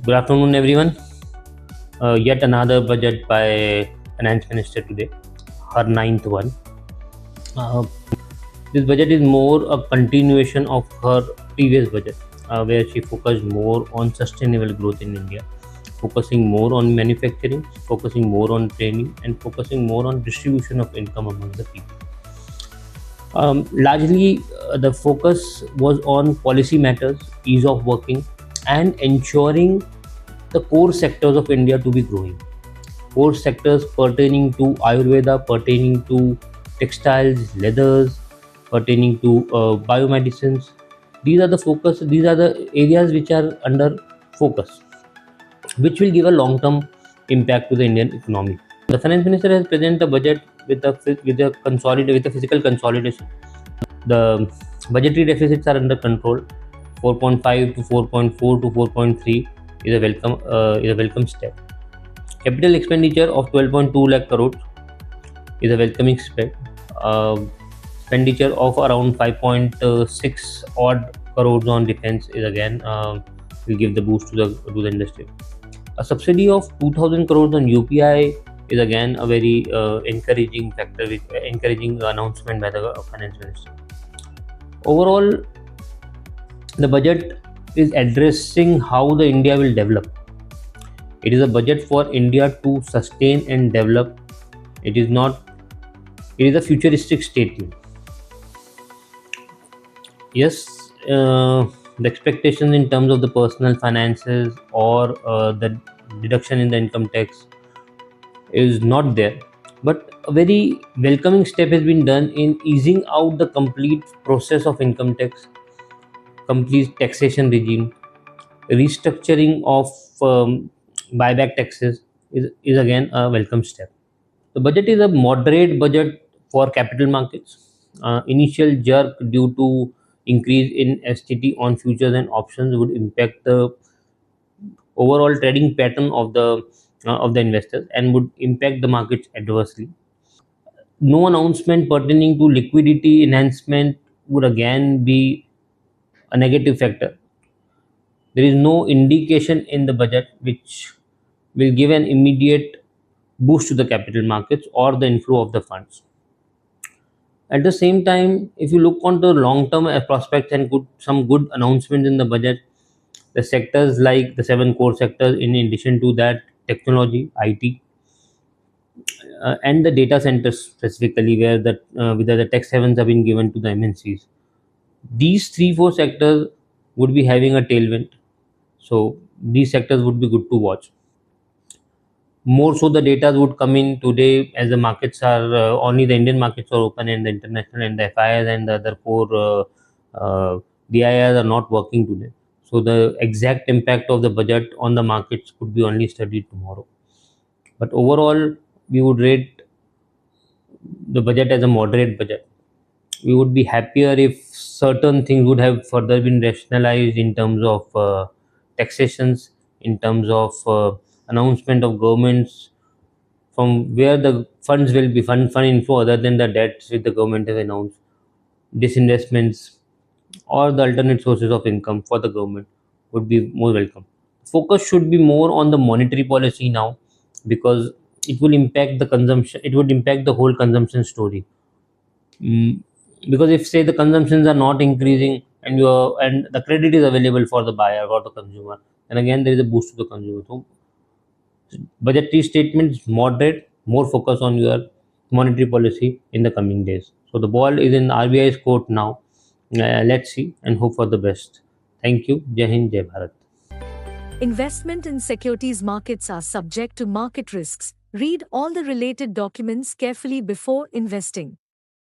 Good afternoon, everyone. Yet another budget by Finance Minister today, her ninth one. Uh, this budget is more a continuation of her previous budget, where she focused more on sustainable growth in India, focusing more on manufacturing, focusing more on training, and focusing more on distribution of income among the people. Largely, the focus was on policy matters, ease of working, and ensuring the core sectors of India to be growing. Core sectors pertaining to Ayurveda, pertaining to textiles, leathers, pertaining to biomedicines. These are the focus. These are the areas which are under focus, which will give a long-term impact to the Indian economy. The finance minister has presented a budget with a fiscal consolidation. The budgetary deficits are under control. 4.5 to 4.4 to 4.3 is a welcome step. Capital expenditure of 12.2 lakh crore is a welcoming step. Expenditure of around 5.6 odd crores on defense is again will give the boost to the industry. A subsidy of 2,000 crores on UPI is again a very encouraging factor, encouraging announcement by the finance minister. Overall, the budget is addressing how the India will develop. It is a budget for India to sustain and develop. It is not. It is a futuristic statement. Yes, the expectations in terms of the personal finances or the deduction in the income tax is not there, but a very welcoming step has been done in easing out the complete process of income tax, complete taxation regime, restructuring of buyback taxes is again a welcome step. The budget is a moderate budget for capital markets. Initial jerk due to increase in STT on futures and options would impact the overall trading pattern of the investors and would impact the markets adversely. No announcement pertaining to liquidity enhancement would again be a negative factor. There is no indication in the budget which will give an immediate boost to the capital markets or the inflow of the funds. At the same time, if you look on the long-term prospects and some good announcements in the budget, the sectors like the seven core sectors, in addition to that, technology, IT, and the data centers specifically, whether the tax havens have been given to the MNCs. These three, four sectors would be having a tailwind. So these sectors would be good to watch. More so, the data would come in today as the markets are only the Indian markets are open and the international and the FIIs and the other core DIIs are not working today. So the exact impact of the budget on the markets could be only studied tomorrow. But overall, we would rate the budget as a moderate budget. We would be happier if certain things would have further been rationalized in terms of taxations, in terms of announcement of governments from where the funds will be fund inflow other than the debts which the government has announced, disinvestments or the alternate sources of income for the government would be more welcome. Focus should be more on the monetary policy now because it will impact the consumption. It would impact the whole consumption story. Mm, because if say the consumptions are not increasing and the credit is available for the buyer or the consumer, then again there is a boost to the consumer. So budgetary statements moderate, more focus on your monetary policy in the coming days. So the ball is in RBI's court now. Let's see and hope for the best. Thank you. Jai Hind, Jai Bharat. Investment in securities markets are subject to market risks. Read all the related documents carefully before investing.